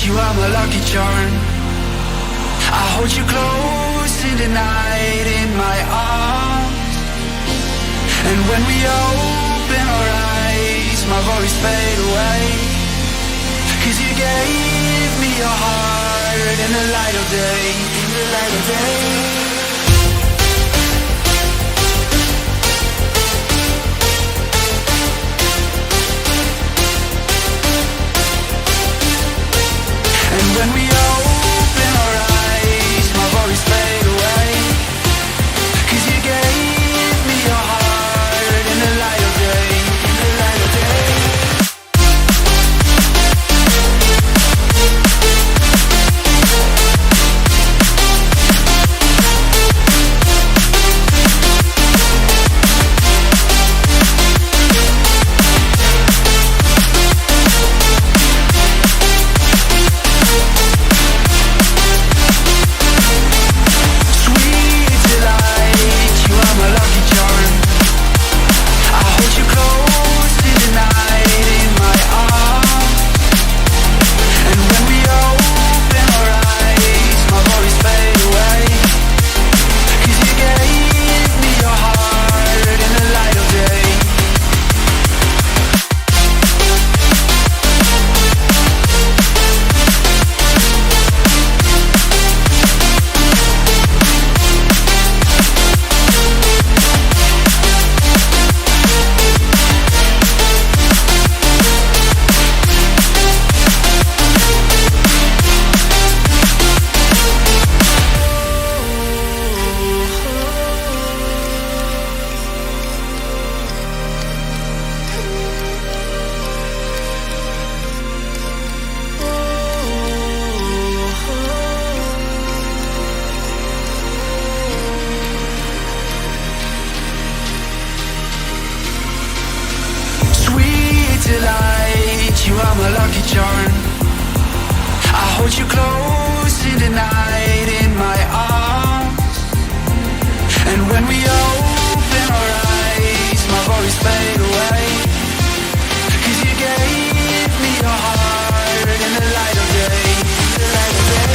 you are my lucky charm. I hold you close in the night in my arms. And when we open our eyes, my worries fade away. 'Cause you gave me your heart in the light of day, in the light of day. When we open our eyes, my worries fade away. 'Cause you gave me your heart in the light of day, in the light of day. You are my lucky charm. I hold you close in the night in my arms. And when we open our eyes, my worries fade away. 'Cause you gave me your heart in the light of day, in the light of day.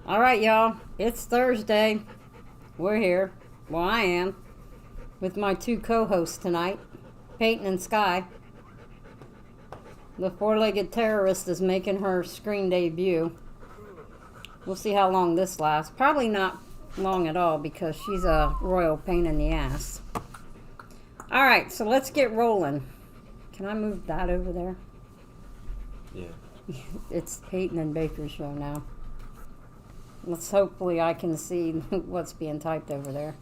Alright, y'all. It's Thursday. We're here. Well, I am. With my two co-hosts tonight, Peyton and Sky. The four-legged terrorist is making her screen debut. We'll see how long this lasts. Probably not long at all because she's a royal pain in the ass. All right, so let's get rolling. Can I move that over there? Yeah. It's Peyton and Baker's show now. Let's hopefully I can see what's being typed over there.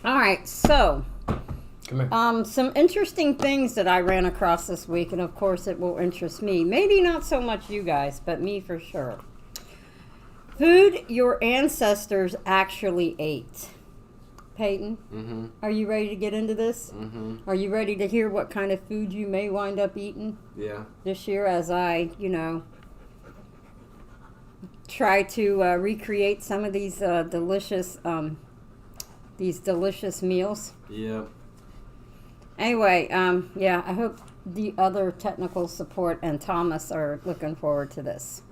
All right, so Come here. some interesting things that I ran across this week, and of course it will interest me. Maybe not so much you guys, but me for sure. Food your ancestors actually ate. Peyton, Mm-hmm. are you ready to get into this? Mm-hmm. Are you ready to hear what kind of food you may wind up eating Yeah. this year as I, try to recreate some of these delicious meals? Yeah. Anyway, yeah, I hope the other technical support and Thomas are looking forward to this.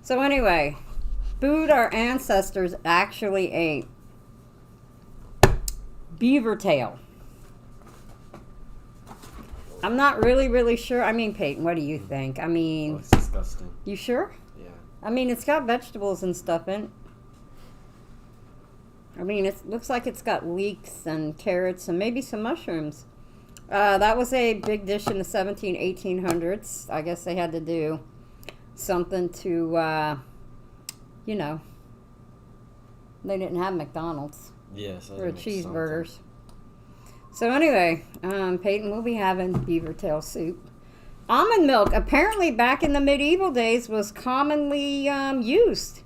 So anyway, food our ancestors actually ate. Beaver tail. I'm not really sure. I mean, Peyton, what do you think? I Oh, mean, it's disgusting. you sure? Yeah. I mean, it's got vegetables and stuff in it. I mean, it looks like it's got leeks and carrots and maybe some mushrooms. That was a big dish in the 1800s. I guess they had to do something to, they didn't have McDonald's Yes. or cheeseburgers. So anyway, Peyton will be having beaver tail soup. Almond milk, apparently back in the medieval days, was commonly used.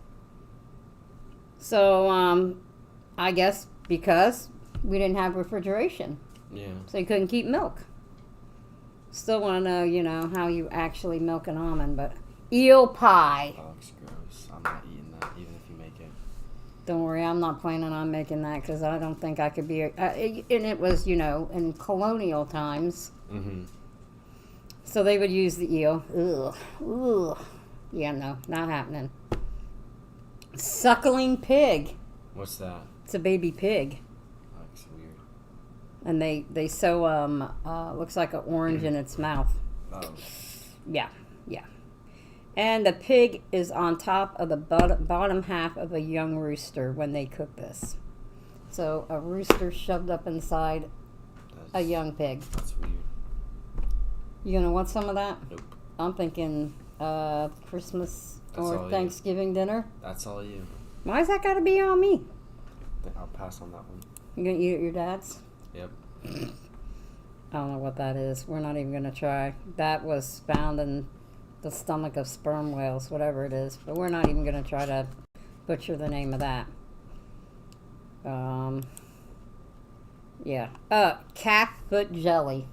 So I guess because we didn't have refrigeration, Yeah. so you couldn't keep milk. Still want to know, how you actually milk an almond, but eel pie. That looks gross. I'm not eating that, even if you make it. Don't worry, I'm not planning on making that because I don't think I could be. And it was, in colonial times. Mm-hmm. So they would use the eel. Ugh. Ugh. Yeah, no, not happening. Suckling pig. What's that? It's a baby pig. That looks weird. And they sew, looks like an orange in its mouth. Oh. Yeah. And the pig is on top of the bottom half of a young rooster when they cook this. So a rooster shoved up inside a young pig. That's weird. You gonna want some of that? Nope. I'm thinking Christmas That's all or you. Thanksgiving dinner. That's all you. Why's that gotta be on me? I'll pass on that one. You gonna eat at your dad's? Yep. I don't know what that is. We're not even gonna try. That was found in the stomach of sperm whales, whatever it is. But we're not even gonna try to butcher the name of that. Yeah. Calf foot jelly.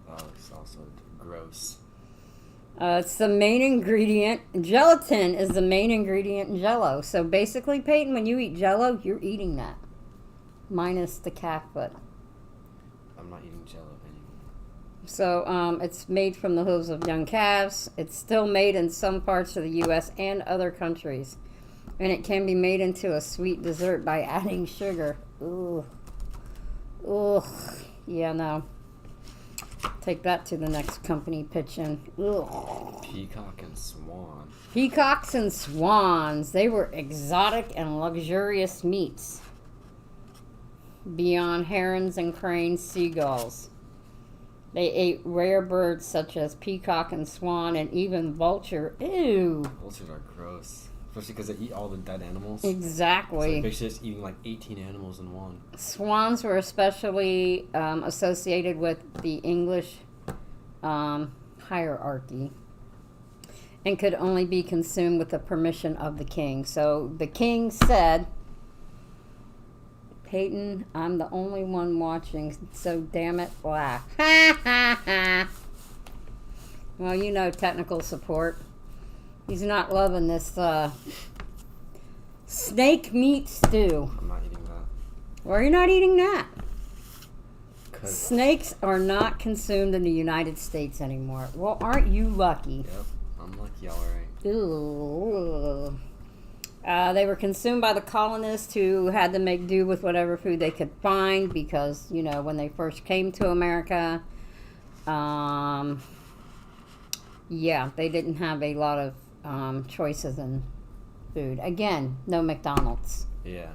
That looks also gross. It's the main ingredient. Gelatin is the main ingredient in Jell-O. So basically, Peyton, when you eat Jell-O, you're eating that, minus the calf foot. I'm not eating Jell-O anymore. So it's made from the hooves of young calves. It's still made in some parts of the U.S. and other countries, and it can be made into a sweet dessert by adding sugar. Ugh. Ugh. Yeah, no. Take that to the next company pitch-in. Ugh. Peacock and swan. Peacocks and swans. They were exotic and luxurious meats. Beyond herons and cranes, seagulls. They ate rare birds such as peacock and swan and even vulture. Ew. Vultures are gross. Especially because they eat all the dead animals. Exactly. So basically just eating like 18 animals in one. Swans were especially associated with the English hierarchy and could only be consumed with the permission of the king. So the king said, Peyton, I'm the only one watching, so damn it, laugh. Well, technical support. He's not loving this snake meat stew. I'm not eating that. Why are you not eating that? Cause Snakes are not consumed in the United States anymore. Well, aren't you lucky? yep, I'm lucky, alright. Ooh. They were consumed by the colonists who had to make do with whatever food they could find because, when they first came to America, Yeah, they didn't have a lot of choices in food. Again, no McDonald's. Yeah.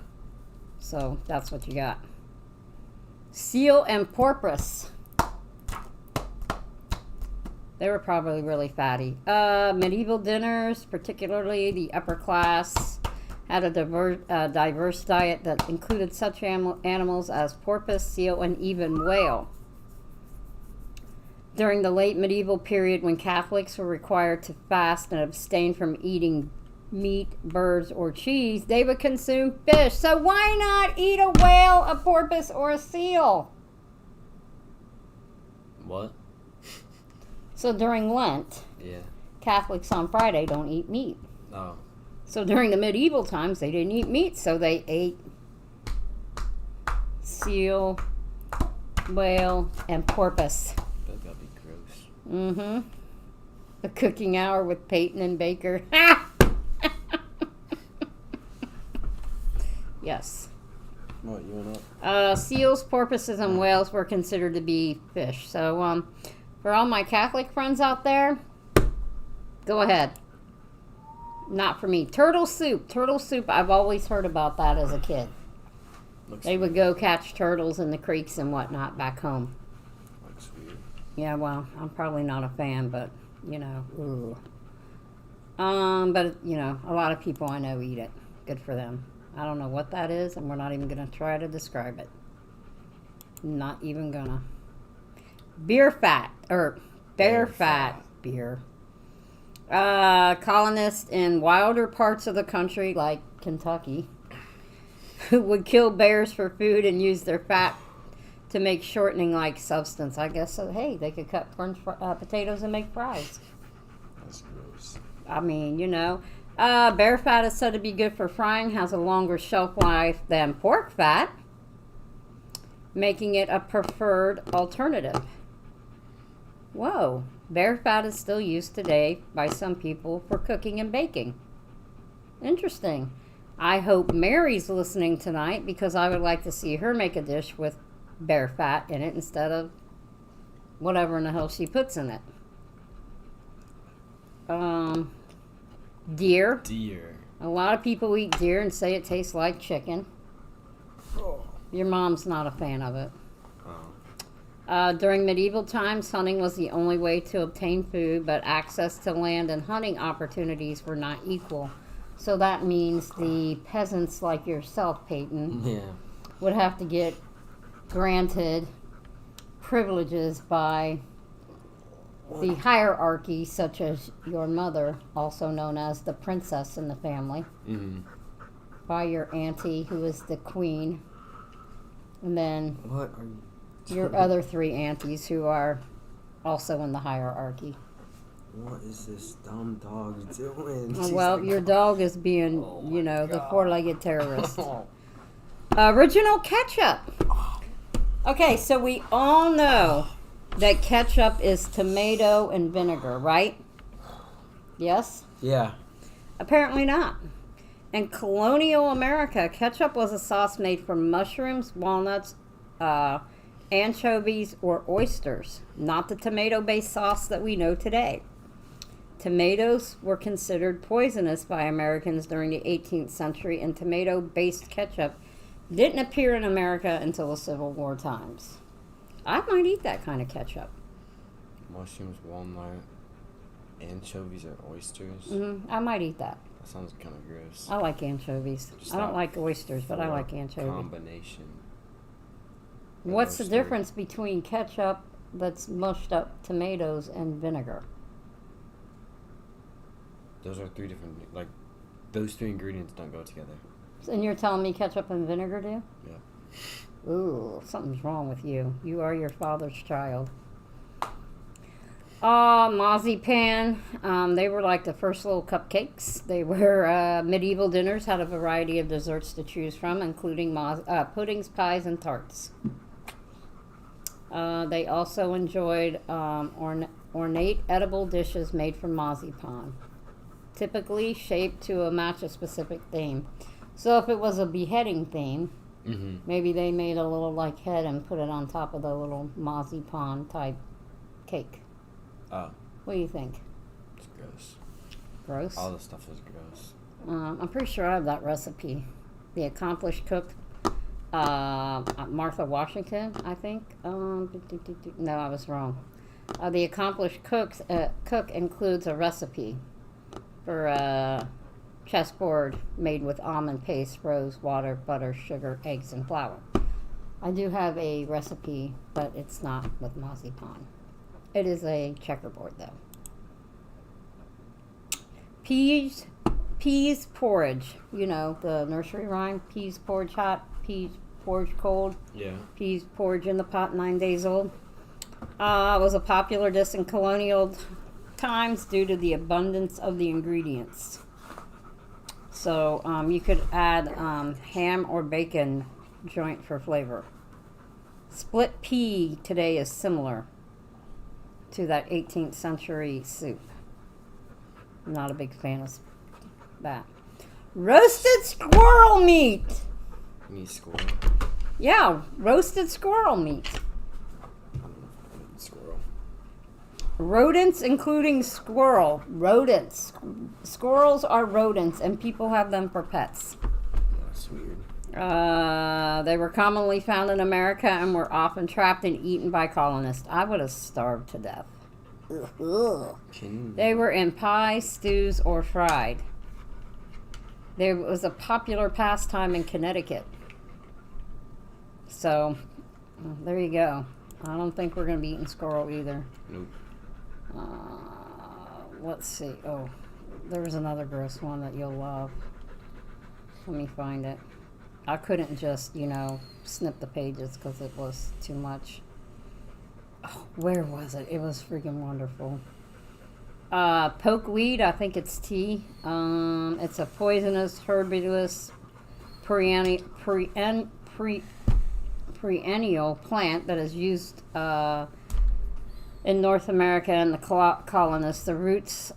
So that's what you got. Seal and porpoise. They were probably really fatty. Medieval dinners, particularly the upper class, had a diverse diet that included such animals as porpoise, seal, and even whale. During the late medieval period, when Catholics were required to fast and abstain from eating meat, birds, or cheese, they would consume fish. So why not eat a whale, a porpoise, or a seal? What? So during Lent, Yeah. Catholics on Friday don't eat meat. Oh. So during the medieval times, they didn't eat meat, so they ate seal, whale, and porpoise. That'd be gross. Mm-hmm. A cooking hour with Peyton and Baker. Yes. What, you want up? Seals, porpoises, and whales were considered to be fish. So, for all my Catholic friends out there, go ahead. Not for me. Turtle soup. Turtle soup, I've always heard about that as a kid. Looks They would weird. go catch turtles in the creeks and whatnot back home. Looks weird. Yeah, well, I'm probably not a fan, but, you know, ooh. But, you know, a lot of people I know eat it. Good for them. I don't know what that is, and we're not even going to try to describe it. Not even gonna. Beer fat, or bear fat beer. Colonists in wilder parts of the country, like Kentucky, would kill bears for food and use their fat to make shortening-like substance. I guess so. Hey, they could cut potatoes and make fries. That's gross. I mean, you know. Bear fat is said to be good for frying, has a longer shelf life than pork fat, making it a preferred alternative. Whoa. Bear fat is still used today by some people for cooking and baking. Interesting. I hope Mary's listening tonight because I would like to see her make a dish with bear fat in it instead of whatever in the hell she puts in it. Deer. Deer. A lot of people eat deer and say it tastes like chicken. Oh. Your mom's not a fan of it. Oh. During medieval times, hunting was the only way to obtain food, but access to land and hunting opportunities were not equal. So that means the peasants like yourself, Peyton, Yeah. would have to get granted privileges by the hierarchy, such as your mother, also known as the princess in the family, Mm-hmm. by your auntie, who is the queen, and then What are you? your other three aunties, who are also in the hierarchy. What is this dumb dog doing? Well, your dog is being, Oh you my know, the God. four-legged terrorist. Original ketchup. Okay, so we all know that ketchup is tomato and vinegar, right? Yes? Yeah. Apparently not. In colonial America, ketchup was a sauce made from mushrooms, walnuts, anchovies, or oysters, not the tomato-based sauce that we know today. Tomatoes were considered poisonous by Americans during the 18th century, and tomato-based ketchup didn't appear in America until the Civil War times. I might eat that kind of ketchup. Mushrooms, walnut, anchovies, or oysters. I might eat that. That sounds kind of gross. I like anchovies. Just I don't that like oysters, but I Full like anchovies. Combination. What's the Roasted. difference between ketchup that's mushed up tomatoes and vinegar? Those are three different. Like, those two ingredients don't go together. And you're telling me ketchup and vinegar do? Yeah. Ooh, something's wrong with you. You are your father's child. Marzipan. They were like the first little cupcakes. They were medieval dinners, had a variety of desserts to choose from, including puddings, pies, and tarts. They also enjoyed ornate edible dishes made from marzipan, typically shaped to match a specific theme. So if it was a beheading theme, Mm-hmm. maybe they made a little like head and put it on top of the little marzipan type cake. Oh. What do you think? gross. Gross. All this stuff is gross. I'm pretty sure I have that recipe. The Accomplished Cook, Martha Washington, I think. No, I was wrong. The Accomplished Cook includes a recipe for chessboard made with almond paste, rose water, butter, sugar, eggs, and flour. I do have a recipe, but it's not with marzipan. It is a checkerboard, though. Peas porridge. You know, the nursery rhyme. Peas porridge hot, peas porridge cold. Yeah. Peas porridge in the pot, 9 days old. Was a popular dish in colonial times due to the abundance of the ingredients. So you could add ham or bacon joint for flavor. Split pea today is similar to that 18th century soup. I'm not a big fan of that. Roasted squirrel meat. You need squirrel. Yeah, roasted squirrel meat. I don't know if I need squirrel. Rodents, including squirrel. Rodents. Squirrels are rodents, and people have them for pets. That's weird. They were commonly found in America and were often trapped and eaten by colonists. I would have starved to death. Ugh. They were in pies, stews, or fried. There was a popular pastime in Connecticut. So, there you go. I don't think we're going to be eating squirrel either. Nope. Let's see. Oh, there was another gross one that you'll love. Let me find it. I couldn't just, snip the pages because it was too much. Oh, where was it? It was freaking wonderful. Pokeweed, I think it's tea. It's a poisonous, herbaceous, perennial plant that is used in North America and the colonists. The roots,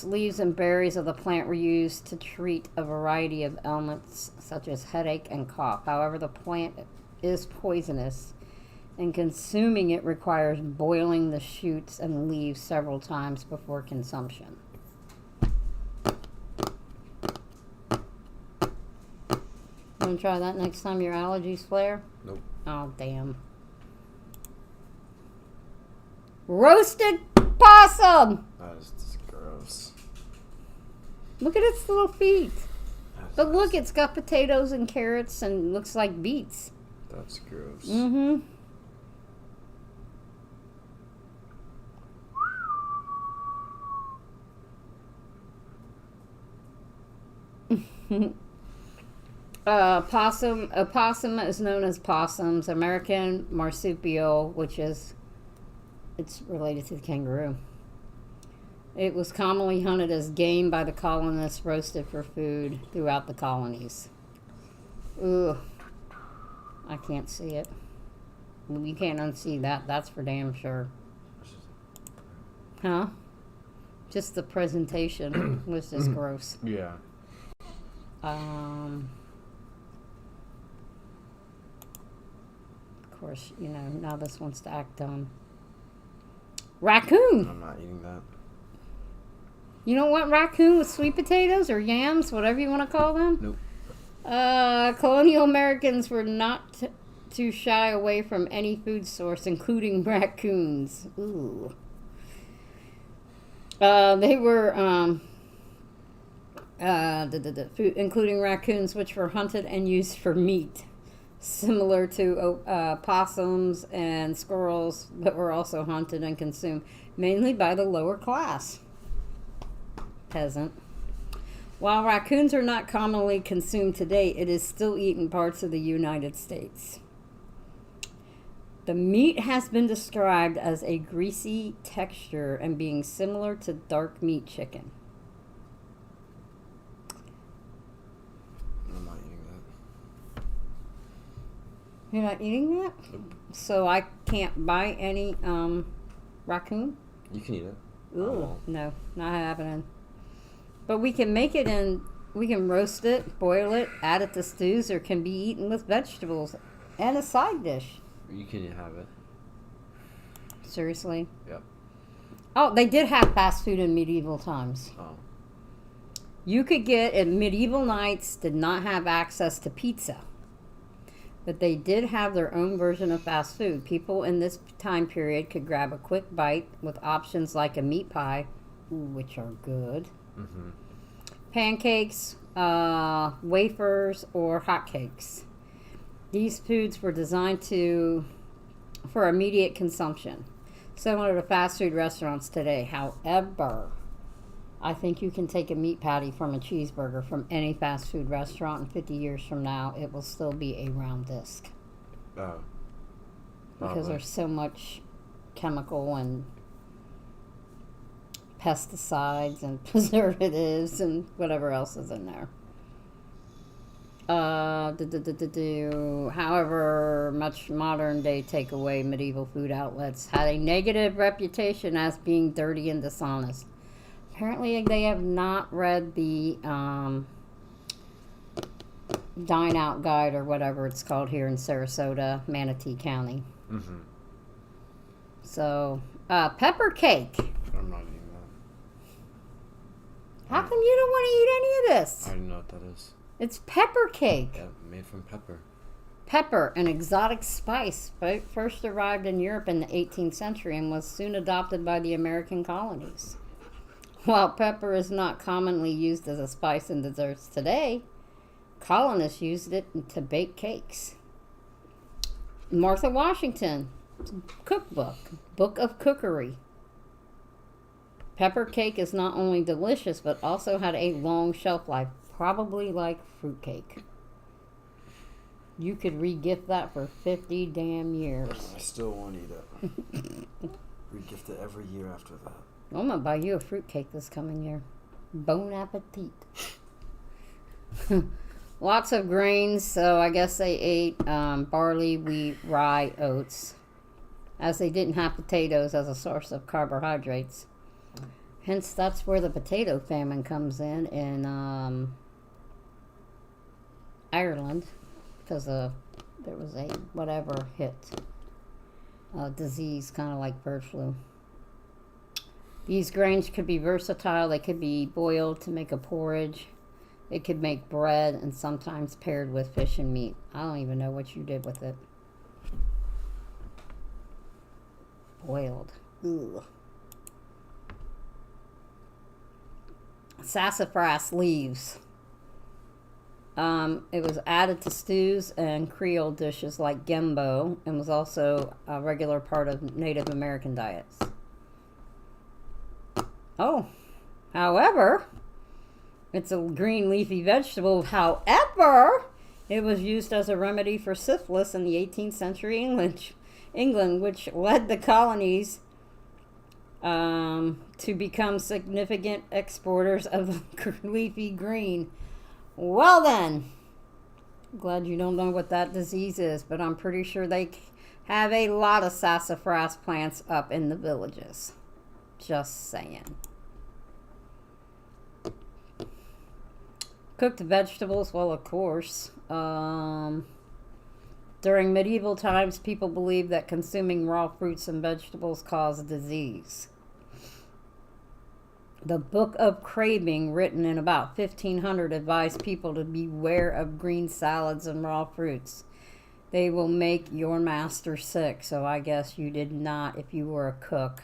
leaves, and berries of the plant were used to treat a variety of ailments such as headache and cough. However, the plant is poisonous, and consuming it requires boiling the shoots and leaves several times before consumption. Want to try that next time your allergies flare? Nope. Oh, damn. Roasted possum! That is just gross. Look at its little feet. That's But look, it's got potatoes and carrots and looks like beets. That's gross. Mm-hmm. Possum. A possum is known as possums. American marsupial, it's related to the kangaroo. It was commonly hunted as game by the colonists, roasted for food throughout the colonies. Ugh. I can't see it. You can't unsee that. That's for damn sure. Huh? Just the presentation was just gross. Yeah. Of course, now this wants to act dumb. Raccoon! I'm not eating that. You don't want raccoon with sweet potatoes or yams, whatever you want to call them? Nope. Colonial Americans were not too shy away from any food source, including raccoons. Ooh. They were, food, including raccoons, which were hunted and used for meat, similar to possums and squirrels, but were also hunted and consumed mainly by the lower class peasant. While raccoons are not commonly consumed today, it is still eaten in parts of the United States. The meat has been described as a greasy texture and being similar to dark meat chicken. I'm not eating that. You're not eating that? Nope. So I can't buy any raccoon? You can eat it. Ooh, no, not happening. But we can make it we can roast it, boil it, add it to stews, or can be eaten with vegetables and a side dish. You can have it. Seriously? Yep. Oh, they did have fast food in medieval times. Oh. You could get, in medieval knights, did not have access to pizza. But they did have their own version of fast food. People in this time period could grab a quick bite with options like a meat pie, which are good, Mm-hmm. pancakes, wafers, or hotcakes. These foods were designed for immediate consumption, similar to fast food restaurants today. However, I think you can take a meat patty from a cheeseburger from any fast food restaurant, and 50 years from now, it will still be a round disc. Oh. Because Probably. there's so much chemical and pesticides and preservatives and whatever else is in there. However, much modern day takeaway medieval food outlets had a negative reputation as being dirty and dishonest. Apparently, they have not read the Dine Out Guide or whatever it's called here in Sarasota, Manatee County. Mm-hmm. So, pepper cake. I'm not eating that. How come you don't want to eat any of this? I don't know what that is. It's pepper cake. Yeah, made from pepper. Pepper, an exotic spice, first arrived in Europe in the 18th century and was soon adopted by the American colonies. While pepper is not commonly used as a spice in desserts today, colonists used it to bake cakes. Martha Washington cookbook, Book of Cookery. Pepper cake is not only delicious but also had a long shelf life, probably like fruitcake. You could re-gift that for 50 damn years. I still won't eat it. Regift it every year after that. I'm gonna buy you a fruitcake this coming year. Bon appetit. Lots of grains, so I guess they ate barley, wheat, rye, oats, as they didn't have potatoes as a source of carbohydrates. Hence, that's where the potato famine comes in Ireland, because there was a whatever hit disease, kind of like bird flu. These grains could be versatile. They could be boiled to make a porridge. They could make bread and sometimes paired with fish and meat. I don't even know what you did with it. Boiled. Ugh. Sassafras leaves. It was added to stews and Creole dishes like gumbo and was also a regular part of Native American diets. Oh, however, it's a green leafy vegetable. However, it was used as a remedy for syphilis in the 18th century England, which led the colonies to become significant exporters of leafy green. Well then, glad you don't know what that disease is, but I'm pretty sure they have a lot of sassafras plants up in the villages. Just saying. Cooked vegetables, well, of course. During medieval times, people believed that consuming raw fruits and vegetables caused disease. The Book of Craving, written in about 1500, advised people to beware of green salads and raw fruits. They will make your master sick, so I guess you did not if you were a cook.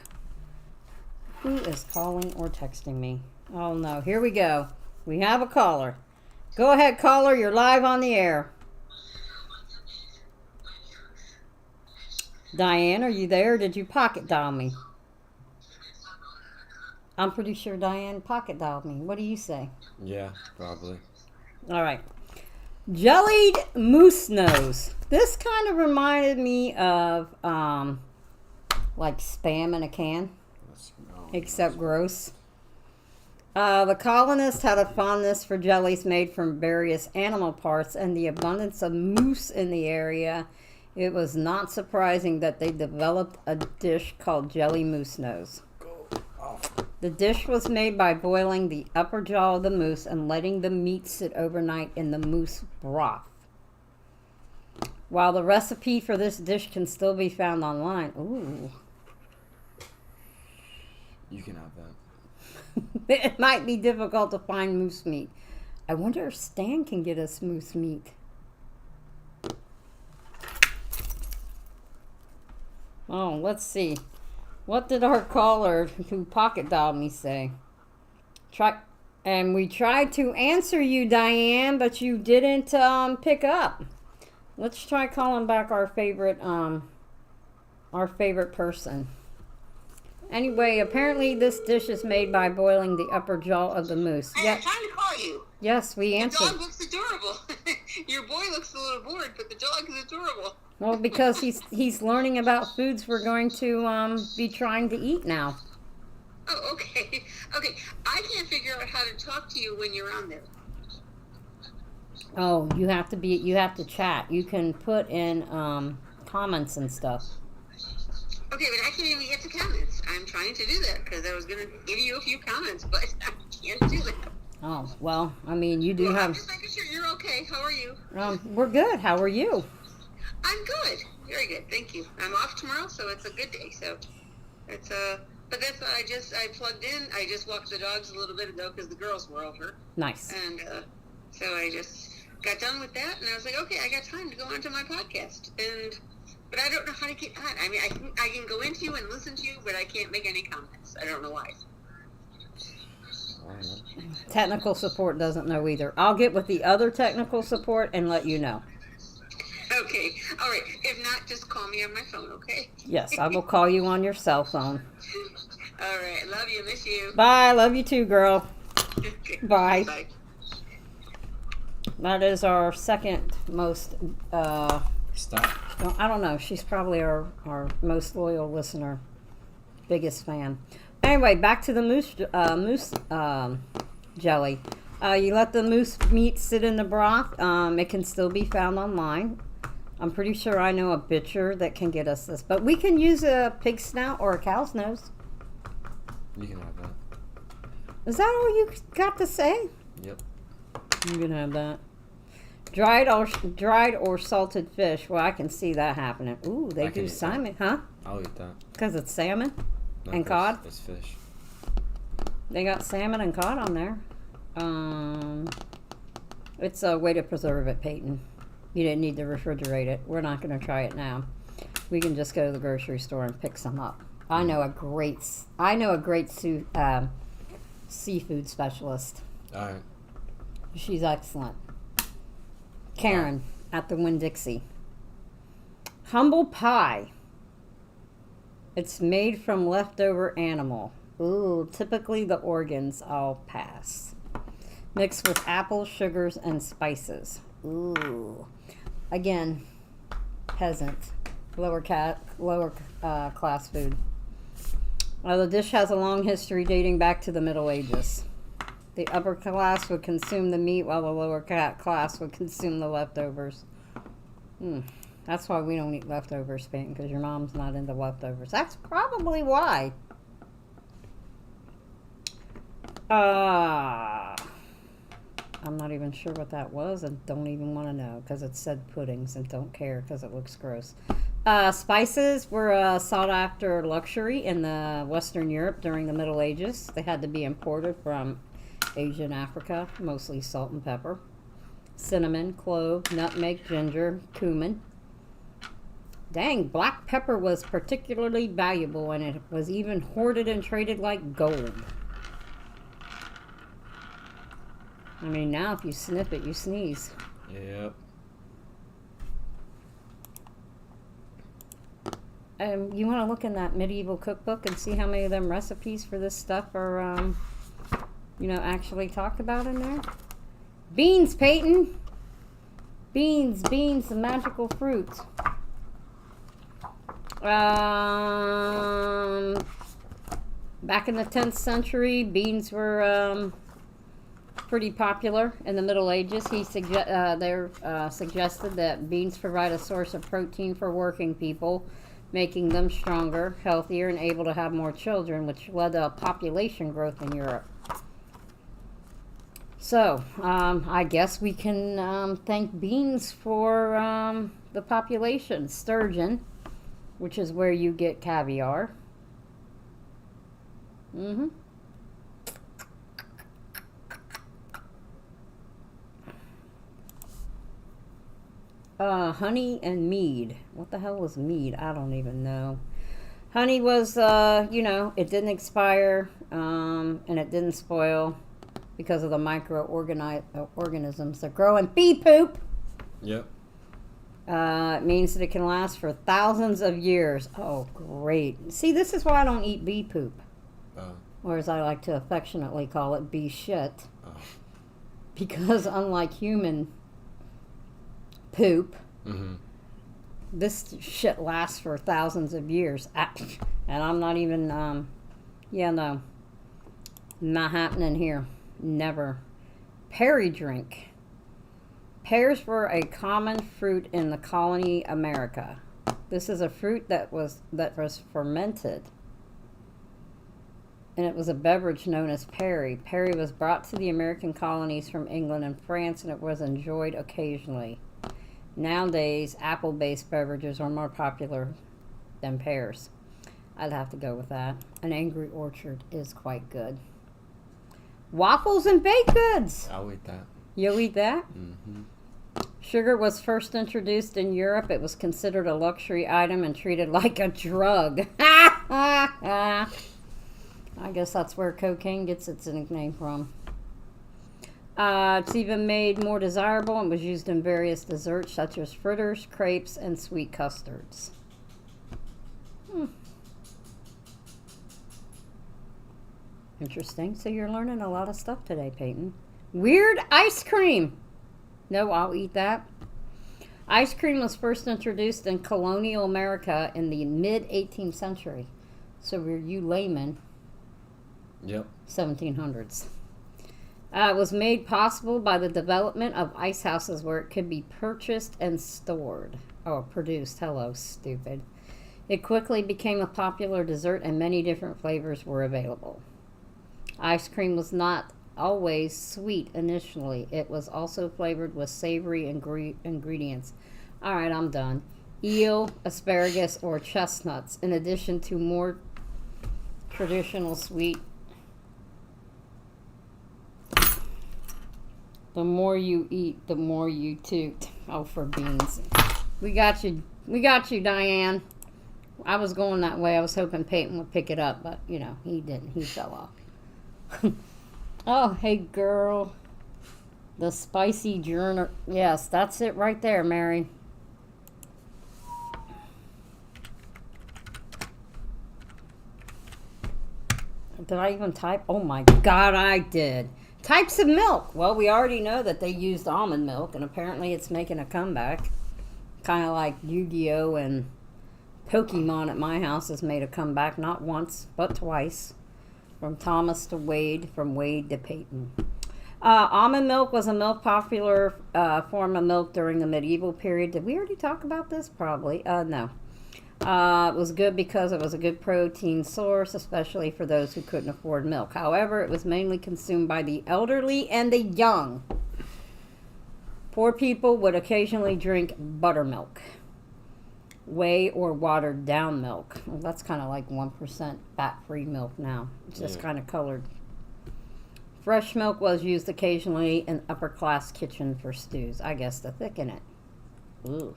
Who is calling or texting me? Oh no, here we go. We have a caller. Go ahead, caller, you're live on the air. Diane, are you there? Did you pocket dial me? I'm pretty sure Diane pocket dialed me. What do you say? Yeah, probably. All right. Jellied moose nose. This kind of reminded me of like Spam in a can, except gross. The colonists had a fondness for jellies made from various animal parts, and the abundance of moose in the area, it was not surprising that they developed a dish called jelly moose nose. The dish was made by boiling the upper jaw of the moose and letting the meat sit overnight in the moose broth. While the recipe for this dish can still be found online, You can have that. It might be difficult to find moose meat. I wonder if Stan can get us moose meat. Oh, let's see. What did our caller who pocket dialed me say? We tried to answer you, Diane, but you didn't pick up. Let's try calling back our favorite person. Anyway, apparently this dish is made by boiling the upper jaw of the moose. I was trying to call you. Yes, we The answered. dog looks adorable. Your boy looks a little bored, but the dog is adorable. Well, because he's learning about foods we're going to be trying to eat now. Oh, okay. Okay, I can't figure out how to talk to you when you're on there. Oh, you have to chat. You can put in comments and stuff. Okay, but I can't even get to comments. I'm trying to do that because I was going to give you a few comments, but I can't do that. Oh, well, I mean, you do Well, I'm have... just making sure you're okay. How are you? We're good. How are you? I'm good. Very good. Thank you. I'm off tomorrow, so it's a good day. So it's but that's what I plugged in. I just walked the dogs a little bit ago because the girls were over. Nice. And so I just got done with that, and I was like, okay, I got time to go onto my podcast. But I don't know how to get on. I mean, I can go into you and listen to you, but I can't make any comments. I don't know why. Technical support doesn't know either. I'll get with the other technical support and let you know. Okay. All right. If not, just call me on my phone, okay? Yes, I will call you on your cell phone. All right. Love you. Miss you. Bye. Love you too, girl. Okay. Bye. Bye. That is our second most... Stop. well, I don't know. She's probably our most loyal listener. Biggest fan. Anyway, back to the moose jelly. You let the moose meat sit in the broth. It can still be found online. I'm pretty sure I know a butcher that can get us this. But we can use a pig snout or a cow's nose. You can have that. Is that all you got to say? Yep. You can have that. Dried or salted fish. Well, I can see that happening. Ooh, they I can do eat that. salmon, huh? I'll eat that. Because it's salmon No, and 'cause cod. It's fish. They got salmon and cod on there. It's a way to preserve it, Peyton. You didn't need to refrigerate it. We're not going to try it now. We can just go to the grocery store and pick some up. I know a great seafood specialist. All right. She's excellent. Karen at the Winn-Dixie. Humble pie. It's made from leftover animal. Ooh, typically the organs. I'll pass. Mixed with apples, sugars, and spices. Ooh. Again, peasant. Lower class food. The dish has a long history dating back to the Middle Ages. The upper class would consume the meat while the lower class would consume the leftovers. That's why we don't eat leftovers, Peyton, because your mom's not into leftovers. That's probably why. I'm not even sure what that was and don't even want to know because it said puddings and don't care because it looks gross. Spices were a sought-after luxury in the Western Europe during the Middle Ages. They had to be imported from Asia and Africa, mostly salt and pepper. Cinnamon, clove, nutmeg, ginger, cumin. Dang, black pepper was particularly valuable and it was even hoarded and traded like gold. I mean, now if you sniff it, you sneeze. Yep. You want to look in that medieval cookbook and see how many of them recipes for this stuff are, actually talked about in there? Beans, Peyton! Beans, the magical fruit. Back in the 10th century, beans were pretty popular in the Middle Ages. Suggested that beans provide a source of protein for working people, making them stronger, healthier, and able to have more children, which led to population growth in Europe. So, I guess we can thank beans for the population. Sturgeon, which is where you get caviar. Mm-hmm. Honey and mead. What the hell was mead? I don't even know. Honey was, it didn't expire, and it didn't spoil because of the microorganisms that grow in bee poop. Yep. It means that it can last for thousands of years. Oh, great. See, this is why I don't eat bee poop. Or as I like to affectionately call it, bee shit. Because unlike human poop, this shit lasts for thousands of years. And I'm not even, no. Not happening here. Never. Perry drink. Pears were a common fruit in the colony America. This is a fruit that was fermented. And it was a beverage known as perry. Perry was brought to the American colonies from England and France, and it was enjoyed occasionally. Nowadays, apple-based beverages are more popular than pears. I'd have to go with that. An Angry Orchard is quite good. Waffles and baked goods. I'll eat that. You'll eat that? Mm-hmm. Sugar was first introduced in Europe. It was considered a luxury item and treated like a drug. I guess that's where cocaine gets its nickname from. It's even made more desirable and was used in various desserts such as fritters, crepes, and sweet custards. Interesting. So you're learning a lot of stuff today, Peyton. Weird ice cream. No, I'll eat that. Ice cream was first introduced in colonial America in the mid-18th century. So we're you laymen. Yep. 1700s. It was made possible by the development of ice houses where it could be purchased and stored. Oh, produced. Hello, stupid. It quickly became a popular dessert and many different flavors were available. Ice cream was not always sweet initially. It was also flavored with savory ingredients. All right, I'm done. Eel, asparagus, or chestnuts, in addition to more traditional sweet. The more you eat, the more you toot. Oh, for beans. We got you, Diane. I was going that way. I was hoping Peyton would pick it up, but, he didn't. He fell off. Oh, hey, girl. The spicy journal. Yes, that's it right there, Mary. Did I even type? Oh, my God, I did. Types of milk. Well, we already know that they used almond milk, and apparently it's making a comeback. Kind of like Yu-Gi-Oh! And Pokemon at my house has made a comeback, not once, but twice. From Thomas to Wade, from Wade to Peyton. Almond milk was a popular form of milk during the medieval period. Did we already talk about this? Probably. No. It was good because it was a good protein source, especially for those who couldn't afford milk. However, it was mainly consumed by the elderly and the young. Poor people would occasionally drink buttermilk, whey, or watered down milk. Well, that's kind of like 1% fat-free milk now. It's just kind of colored. Fresh milk was used occasionally in upper-class kitchen for stews, I guess, to thicken it. Ooh.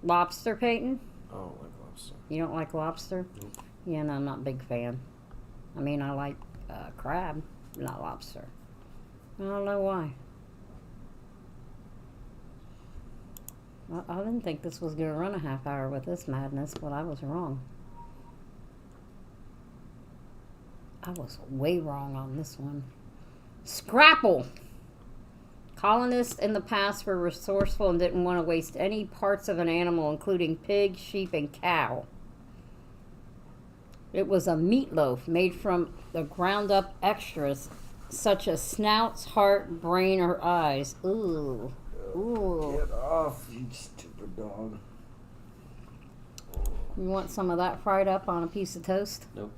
Lobster, Peyton? I don't like lobster. You don't like lobster? Nope. Yeah, no, I'm not a big fan. I mean, I like crab, not lobster. I don't know why. I didn't think this was going to run a half hour with this madness, but I was wrong. I was way wrong on this one. Scrapple! Colonists in the past were resourceful and didn't want to waste any parts of an animal, including pig, sheep, and cow. It was a meatloaf made from the ground-up extras, such as snouts, heart, brain, or eyes. Ooh. Ooh. Get off, you stupid dog. You want some of that fried up on a piece of toast? Nope.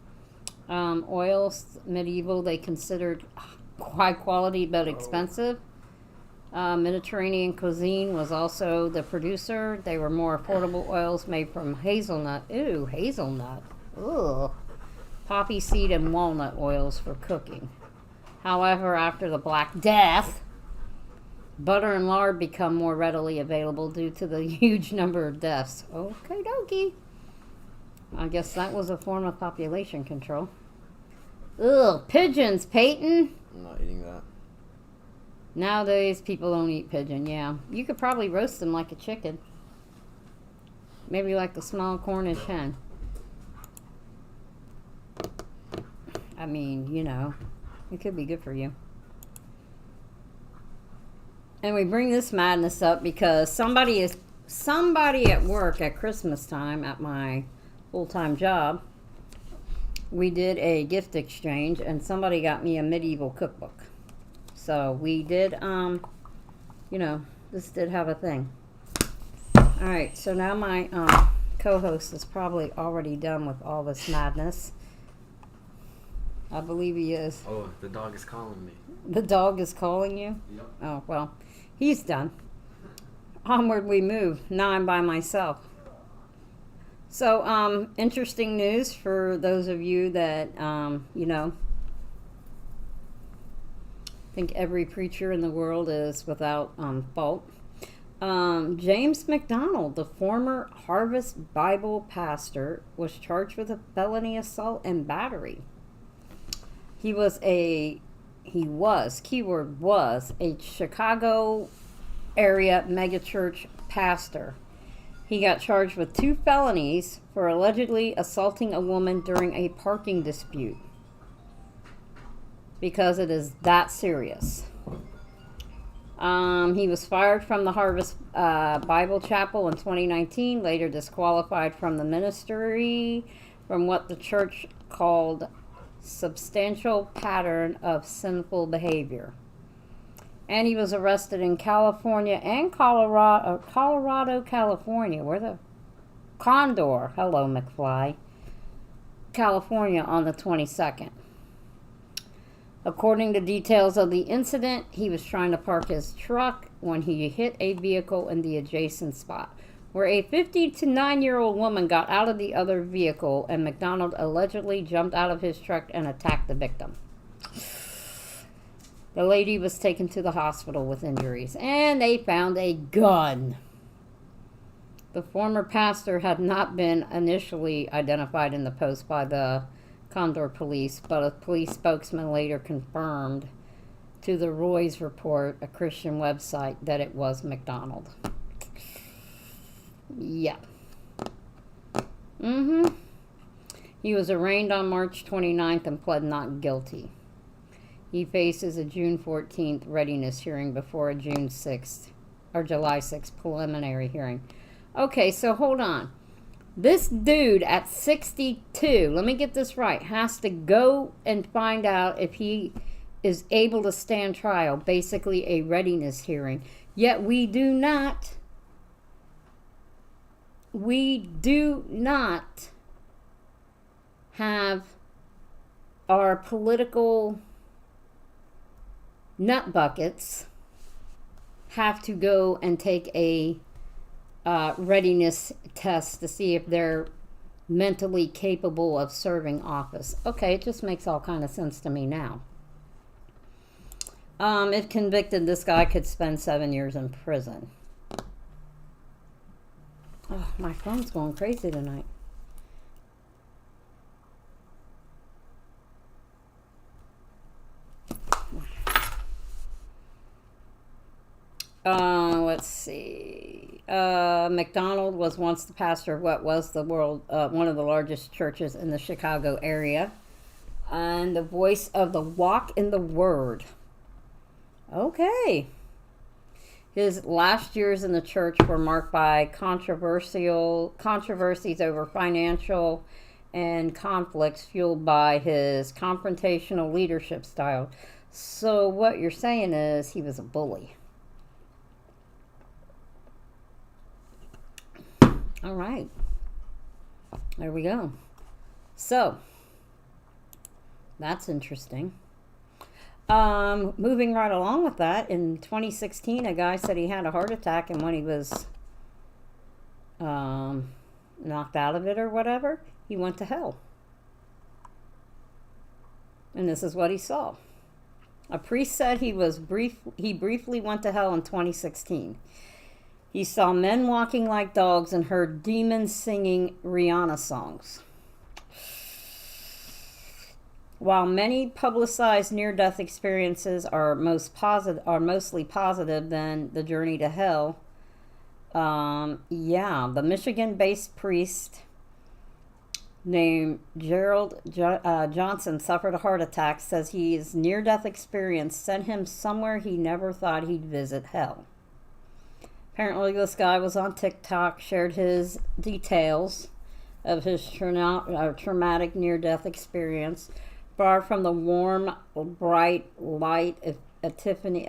Oils, medieval, they considered high quality but expensive. Mediterranean Cuisine was also the producer. They were more affordable oils made from hazelnut. Ooh, hazelnut. Ugh. Poppy seed and walnut oils for cooking. However, after the Black Death, butter and lard become more readily available due to the huge number of deaths. Okie dokie. I guess that was a form of population control. Ugh, pigeons, Peyton. I'm not eating that. Nowadays, people don't eat pigeon, yeah. You could probably roast them like a chicken. Maybe like the small Cornish hen. I mean, you know, it could be good for you. And we bring this madness up because somebody at work at Christmas time at my full-time job, we did a gift exchange and somebody got me a medieval cookbook. So we did, you know, this did have a thing. Alright, so now my co-host is probably already done with all this madness. I believe he is. Oh, the dog is calling me. The dog is calling you? Yep. Oh, well, he's done. Onward we move. Now I'm by myself. So, interesting news for those of you that, you know, think every preacher in the world is without fault. James McDonald, the former Harvest Bible pastor, was charged with a felony assault and battery. He was, keyword was, a Chicago area megachurch pastor. He got charged with 2 felonies for allegedly assaulting a woman during a parking dispute. Because it is that serious. He was fired from the Harvest Bible Chapel in 2019, later disqualified from the ministry from what the church called substantial pattern of sinful behavior. And he was arrested in California and Colorado, California, where the Condor, hello McFly, California on the 22nd. According to details of the incident, he was trying to park his truck when he hit a vehicle in the adjacent spot, where a 59-year-old woman got out of the other vehicle and McDonald allegedly jumped out of his truck and attacked the victim. The lady was taken to the hospital with injuries, and they found a gun. The former pastor had not been initially identified in the post by the Condor police, but a police spokesman later confirmed to the Roy's Report, a Christian website, that it was McDonald. Yeah. He was arraigned on March 29th and pled not guilty. He faces a June 14th readiness hearing before a June 6th or July 6th preliminary hearing. Okay, so hold on. This dude at 62, let me get this right, has to go and find out if he is able to stand trial, basically a readiness hearing. Yet we do not have our political nut buckets have to go and take a readiness test to see if they're mentally capable of serving office. Okay, it just makes all kind of sense to me now. If convicted, this guy could spend 7 years in prison. Oh, my phone's going crazy tonight. Let's see. McDonald was once the pastor of what was one of the largest churches in the Chicago area, and the voice of the Walk in the Word. Okay. His last years in the church were marked by controversies over financial and conflicts fueled by his confrontational leadership style. So what you're saying is he was a bully. All right. There we go. So, that's interesting. Moving right along with that, in 2016, a guy said he had a heart attack, and when he was knocked out of it or whatever, he went to hell. And this is what he saw. A priest said he briefly went to hell in 2016. He saw men walking like dogs and heard demons singing Rihanna songs. While many publicized near-death experiences are mostly positive than the journey to hell, the Michigan-based priest named Gerald Johnson suffered a heart attack, says his near-death experience sent him somewhere he never thought he'd visit, hell. Apparently this guy was on TikTok, shared his details of his traumatic near-death experience, far from the warm, bright light epiphany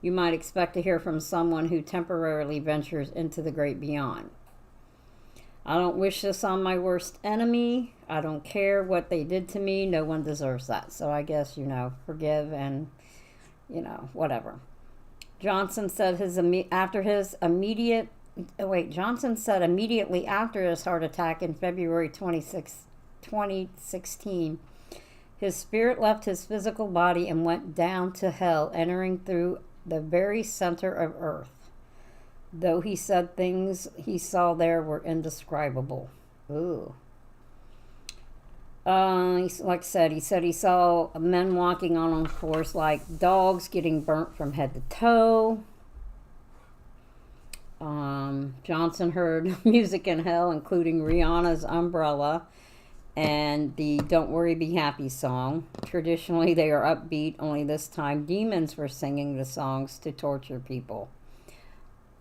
you might expect to hear from someone who temporarily ventures into the great beyond. I don't wish this on my worst enemy. I don't care what they did to me. No one deserves that. So I guess, forgive and, whatever. Johnson said immediately after his heart attack in February 2016, his spirit left his physical body and went down to hell, entering through the very center of earth. Though he said things he saw there were indescribable. Ooh. Like I said, he saw men walking on floors like dogs, getting burnt from head to toe. Johnson heard music in hell, including Rihanna's Umbrella and the Don't Worry Be Happy song. Traditionally, they are upbeat, only this time demons were singing the songs to torture people.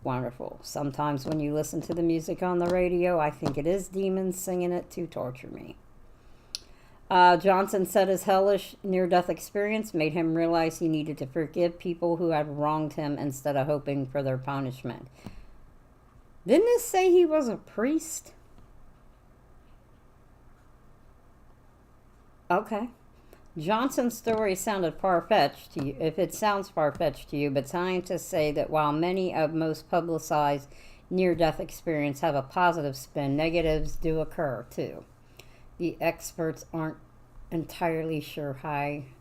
Wonderful. Sometimes when you listen to the music on the radio, I think it is demons singing it to torture me. Johnson said his hellish near-death experience made him realize he needed to forgive people who had wronged him instead of hoping for their punishment. Didn't it say he was a priest? Okay. Johnson's story sounded far-fetched to you, if it sounds far-fetched to you, but scientists say that while many of most publicized near-death experiences have a positive spin, negatives do occur too. The experts aren't entirely sure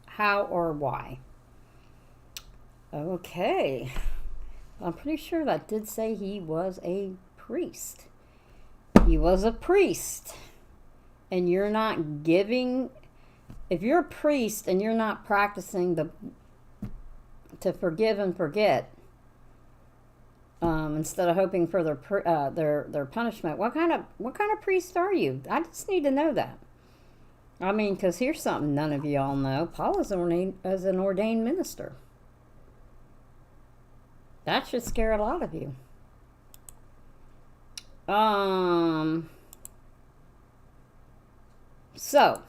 how or why. Okay. I'm pretty sure that did say he was a priest. He was a priest. And you're not giving... If you're a priest and you're not practicing to forgive and forget, instead of hoping for their punishment, what kind of priest are you? I just need to know that. I mean, because here's something none of you all know: Paul is an ordained minister. That should scare a lot of you. So.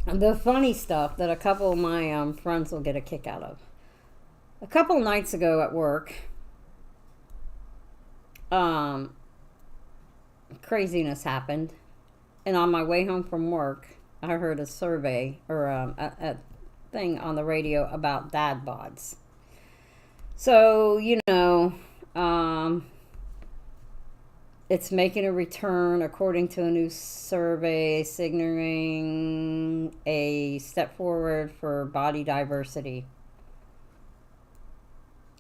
The funny stuff that a couple of my friends will get a kick out of. A couple nights ago at work, craziness happened. And on my way home from work, I heard a survey or a thing on the radio about dad bods. So, it's making a return according to a new survey signaling a step forward for body diversity.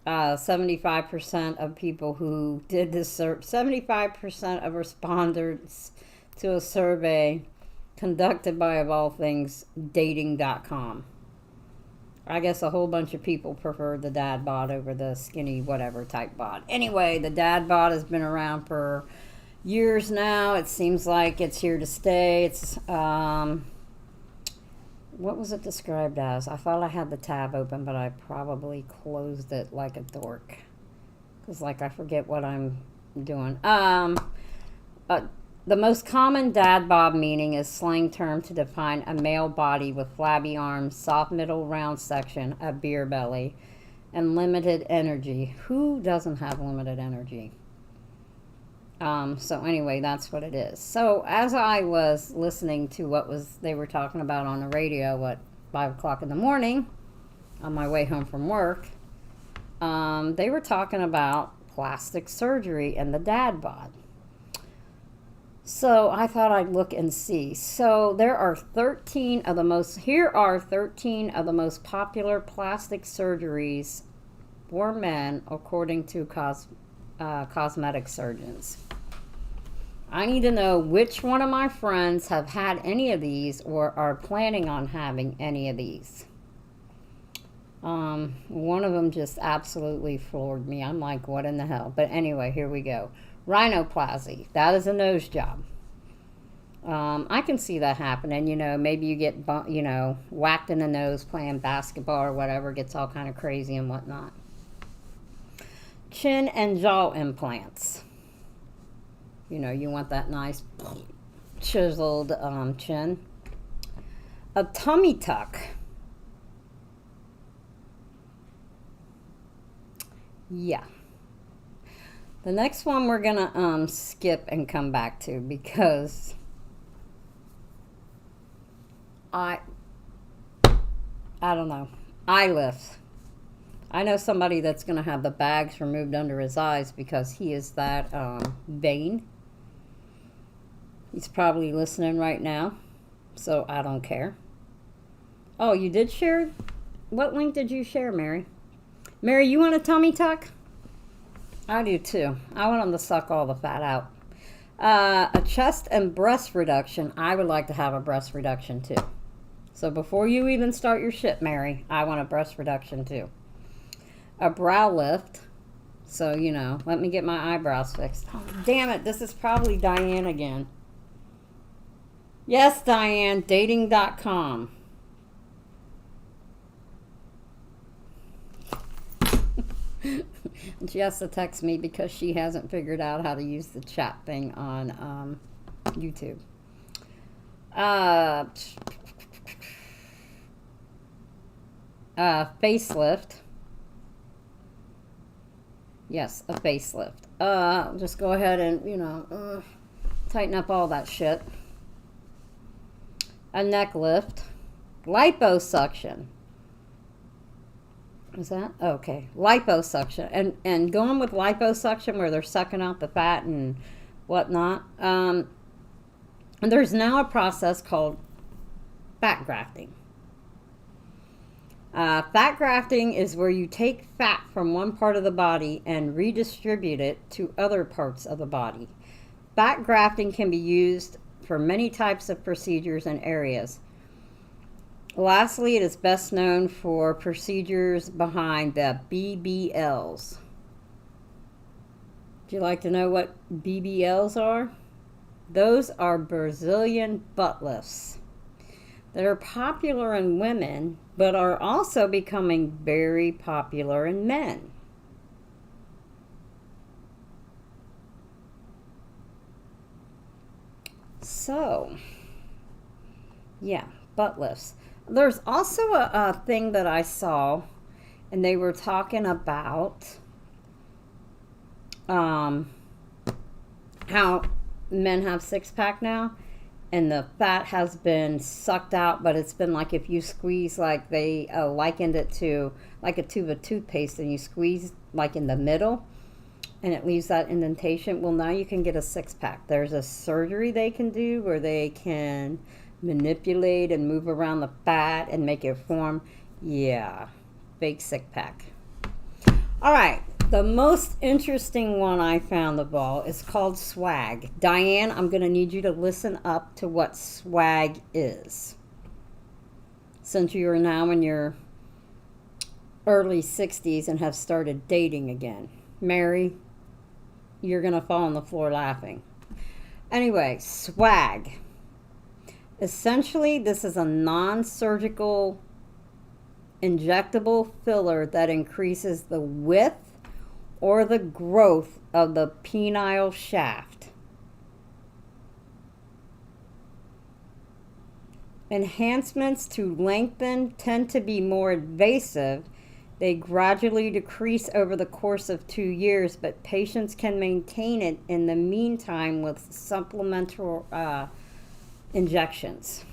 75% of people who did this 75% of respondents to a survey conducted by, of all things, dating.com. I guess a whole bunch of people preferred the dad bod over the skinny whatever type bod. Anyway, the dad bod has been around for years now. It seems like it's here to stay. It's, what was it described as? I thought I had the tab open, but I probably closed it like a dork. Because, I forget what I'm doing. The most common dad bod meaning is slang term to define a male body with flabby arms, soft middle round section, a beer belly, and limited energy. Who doesn't have limited energy? So anyway, that's what it is. So as I was listening to they were talking about on the radio at 5 o'clock in the morning on my way home from work, they were talking about plastic surgery and the dad bod. So I thought I'd look and see. So here are 13 of the most popular plastic surgeries for men according to cosmetic surgeons. I need to know which one of my friends have had any of these or are planning on having any of these. One of them just absolutely floored me. I'm like, what in the hell? But anyway, here we go. Rhinoplasty. That is a nose job. I can see that happening. Maybe you get, whacked in the nose playing basketball or whatever, gets all kind of crazy and whatnot. Chin and jaw implants. You want that nice chiseled chin. A tummy tuck. Yeah. The next one we're gonna skip and come back to because I don't know. Eye lifts. I know somebody that's gonna have the bags removed under his eyes because he is that vain. He's probably listening right now, so I don't care. Oh, you did share? What link did you share, Mary? Mary, you want a tummy tuck? I do too. I want them to suck all the fat out. A chest and breast reduction. I would like to have a breast reduction too. So before you even start your shit, Mary, I want a breast reduction too. A brow lift. So, let me get my eyebrows fixed. Oh, damn it. This is probably Diane again. Yes, Diane. Dating.com. She has to text me because she hasn't figured out how to use the chat thing on YouTube. Facelift. Yes, a facelift. Just go ahead and, tighten up all that shit. A neck lift. Liposuction. Is that? Okay. Liposuction. And going with liposuction where they're sucking out the fat and whatnot. And there's now a process called fat grafting. Fat grafting is where you take fat from one part of the body and redistribute it to other parts of the body. Fat grafting can be used for many types of procedures and areas. Lastly, it is best known for procedures behind the BBLs. Would you like to know what BBLs are? Those are Brazilian butt lifts that are popular in women, but are also becoming very popular in men. So, yeah, butt lifts. There's also a thing that I saw, and they were talking about how men have six-pack now, and the fat has been sucked out, but it's been like if you squeeze, like they likened it to like a tube of toothpaste, and you squeeze like in the middle, and it leaves that indentation. Well, now you can get a six-pack. There's a surgery they can do where they can manipulate and move around the fat and make it form. Yeah, fake six-pack. All right, the most interesting one I found of all is called swag. Diane, I'm going to need you to listen up to what swag is, since you are now in your early 60s and have started dating again. Mary, you're going to fall on the floor laughing. Anyway, swag. Essentially, this is a non-surgical injectable filler that increases the width or the growth of the penile shaft. Enhancements to lengthen tend to be more invasive They gradually decrease over the course of 2 years, but patients can maintain it in the meantime with supplemental injections.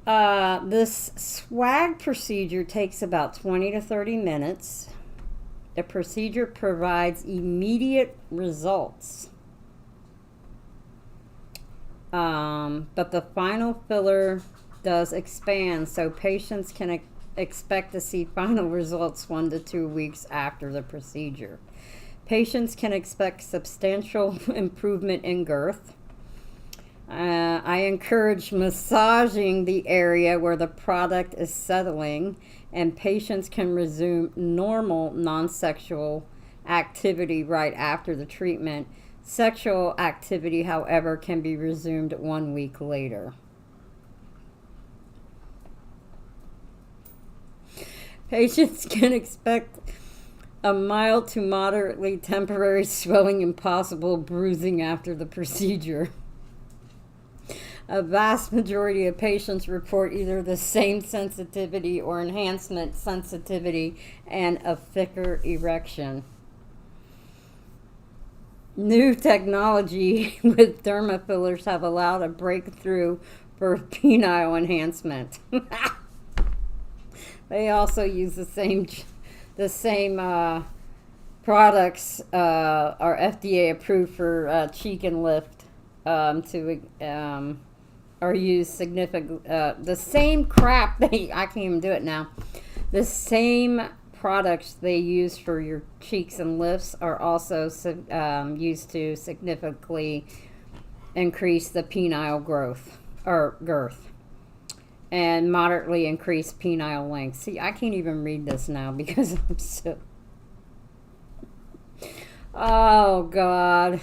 This swag procedure takes about 20 to 30 minutes. The procedure provides immediate results. But the final filler does expand, so patients can expect to see final results 1 to 2 weeks after the procedure. Patients can expect substantial improvement in girth. I encourage massaging the area where the product is settling, and patients can resume normal non-sexual activity right after the treatment. Sexual activity, however, can be resumed 1 week later. Patients can expect a mild to moderately temporary swelling and possible bruising after the procedure. A vast majority of patients report either the same sensitivity or enhancement sensitivity and a thicker erection. New technology with derma fillers have allowed a breakthrough for penile enhancement. They also use the same products are FDA approved for cheek and lift are used significant. The same crap I can't even do it now. The same products they use for your cheeks and lifts are also used to significantly increase the penile growth or girth and moderately increase penile length. See, I can't even read this now because I'm so... Oh, God.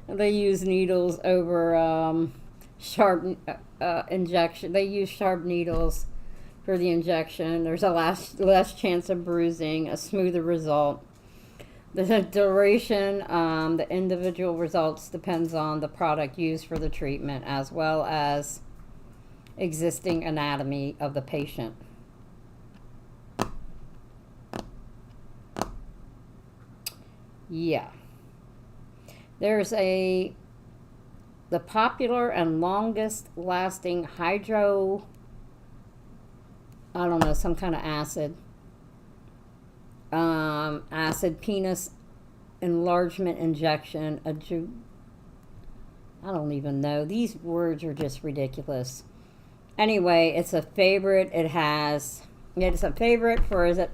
They use needles over sharp injection. They use sharp needles for the injection. There's a less chance of bruising, a smoother result. The duration, the individual results depends on the product used for the treatment as well as existing anatomy of the patient. Yeah. There's the popular and longest lasting some kind of acid. Acid penis enlargement injection. I don't even know. These words are just ridiculous. Anyway, it's a favorite. It's a favorite for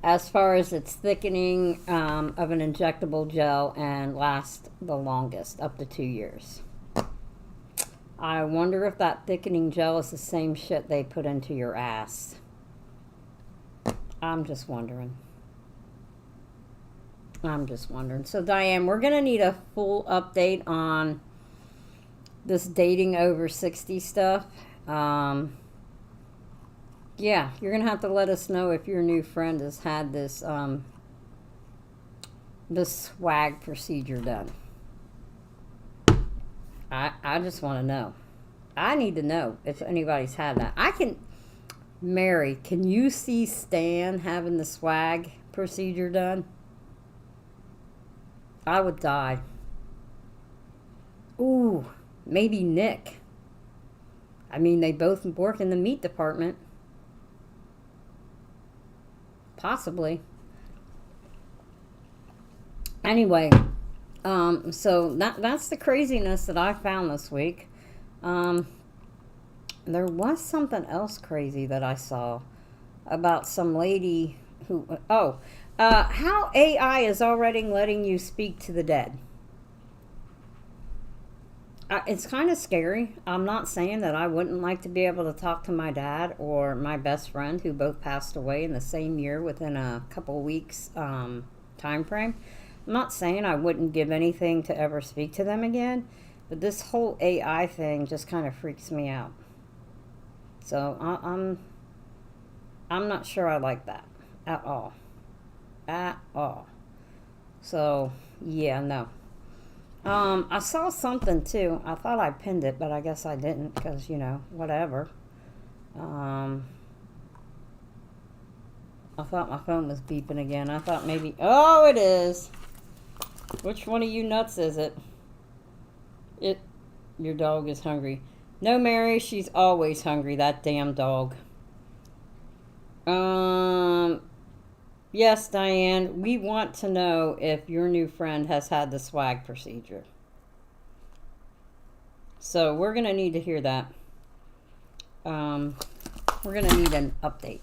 as far as its thickening of an injectable gel and lasts the longest, up to 2 years. I wonder if that thickening gel is the same shit they put into your ass. I'm just wondering. So, Diane, we're going to need a full update on this dating over 60 stuff. Yeah, you're going to have to let us know if your new friend has had this swag procedure done. I just want to know. I need to know if anybody's had that. Mary, can you see Stan having the swag procedure done? I would die. Ooh, maybe Nick. I mean, they both work in the meat department. Possibly. Anyway, so that's the craziness that I found this week. There was something else crazy that I saw about some lady who... how AI is already letting you speak to the dead. It's kind of scary. I'm not saying that I wouldn't like to be able to talk to my dad or my best friend who both passed away in the same year within a couple weeks time frame. I'm not saying I wouldn't give anything to ever speak to them again, but this whole AI thing just kind of freaks me out. So I'm not sure I like that at all. So, yeah, no. I saw something too. I thought I pinned it, but I guess I didn't because, whatever. I thought my phone was beeping again. I thought maybe... Oh, it is. Which one of you nuts is it? Your dog is hungry. No, Mary, she's always hungry, that damn dog. Yes, Diane, we want to know if your new friend has had the swag procedure. So we're going to need to hear that. We're going to need an update.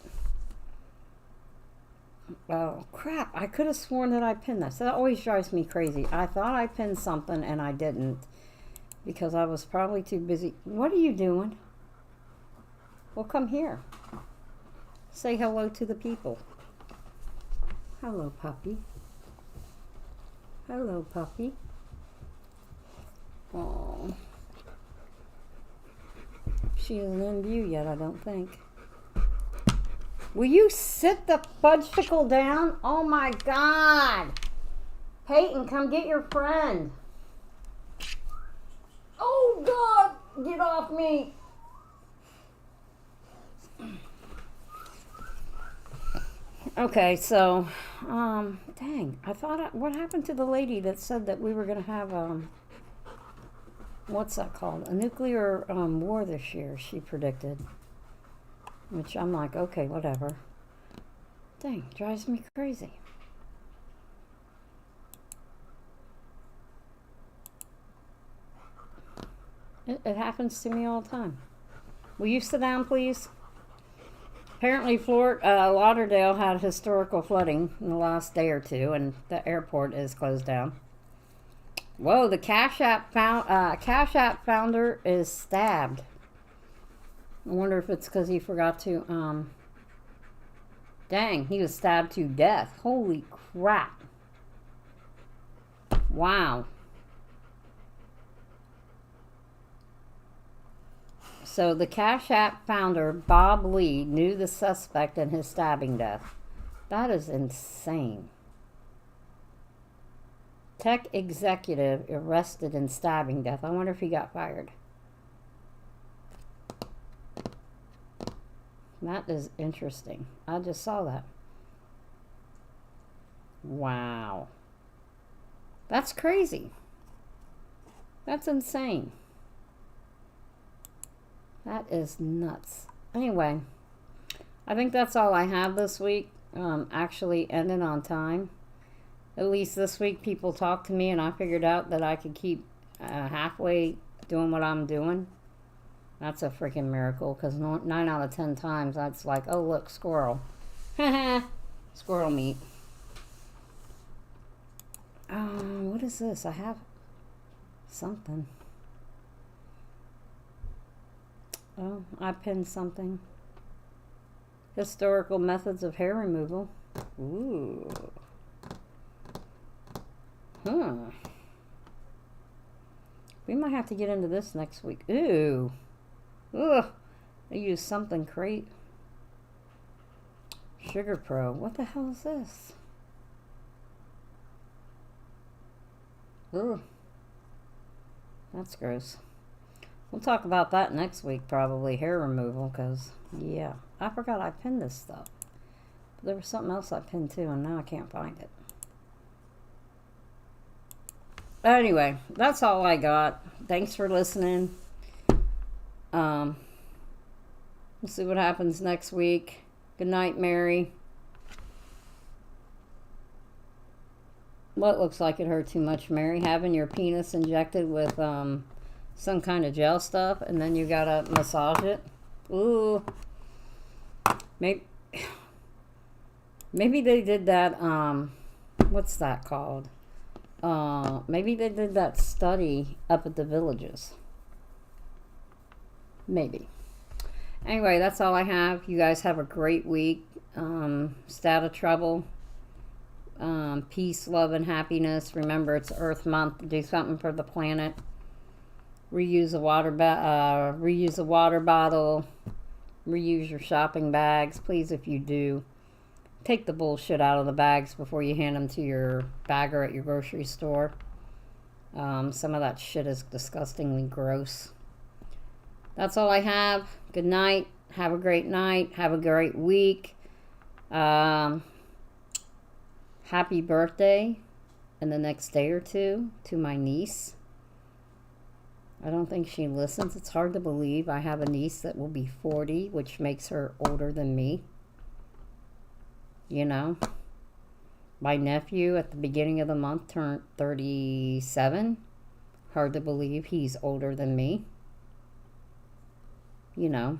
Oh, crap. I could have sworn that I pinned this. That always drives me crazy. I thought I pinned something and I didn't. Because I was probably too busy. What are you doing? Well, come here. Say hello to the people. Hello, puppy. Hello, puppy. Oh. She isn't in view yet, I don't think. Will you sit the fudgesicle down? Oh my God. Peyton, come get your friend. Oh God, get off me. Okay, so, dang, I thought, what happened to the lady that said that we were going to have, what's that called? A nuclear war this year, she predicted. Which I'm like, okay, whatever. Dang, drives me crazy. It happens to me all the time. Will you sit down, please? Apparently, Lauderdale had historical flooding in the last day or two, and the airport is closed down. Whoa, the Cash App founder is stabbed. I wonder if it's because he forgot to, dang, he was stabbed to death. Holy crap. Wow. So the Cash App founder, Bob Lee, knew the suspect in his stabbing death. That is insane. Tech executive arrested in stabbing death. I wonder if he got fired. That is interesting. I just saw that. Wow. That's crazy. That's insane. That is nuts. Anyway, I think that's all I have this week. Actually ended on time. At least this week people talked to me and I figured out that I could keep halfway doing what I'm doing. That's a freaking miracle because 9 out of 10 times that's like, oh look, squirrel. Squirrel meat. What is this? I have something. Oh, I pinned something. Historical methods of hair removal. Ooh. Huh. We might have to get into this next week. Ooh. Ugh. I used something great. Sugar Pro. What the hell is this? Ugh. That's gross. We'll talk about that next week, probably. Hair removal, because, yeah. I forgot I pinned this stuff. But there was something else I pinned too, and now I can't find it. Anyway, that's all I got. Thanks for listening. We'll see what happens next week. Good night, Mary. What looks like it hurt too much, Mary? Having your penis injected with some kind of gel stuff, and then you gotta massage it. Ooh. Maybe they did that. What's that called? Maybe they did that study up at the Villages. Maybe. Anyway, that's all I have. You guys have a great week. Stay out of trouble. Peace, love, and happiness. Remember, it's Earth Month. Do something for the planet. Reuse a water bottle. Reuse your shopping bags. Please, if you do, take the bullshit out of the bags before you hand them to your bagger at your grocery store. Some of that shit is disgustingly gross. That's all I have. Good night. Have a great night. Have a great week. Happy birthday in the next day or two to my niece. I don't think she listens. It's hard to believe. I have a niece that will be 40, which makes her older than me. You know? My nephew at the beginning of the month turned 37. Hard to believe he's older than me. You know,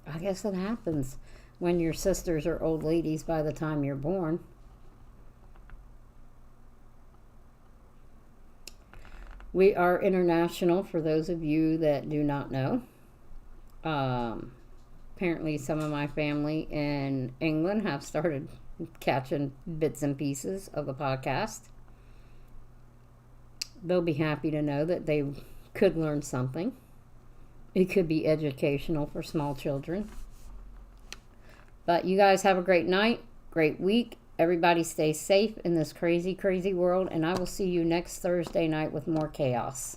I guess it happens when your sisters are old ladies by the time you're born. We are international, for those of you that do not know. Apparently some of my family in England have started catching bits and pieces of the podcast. They'll be happy to know that they could learn something. It could be educational for small children. But you guys have a great night, great week. Everybody stay safe in this crazy, crazy world. And I will see you next Thursday night with more chaos.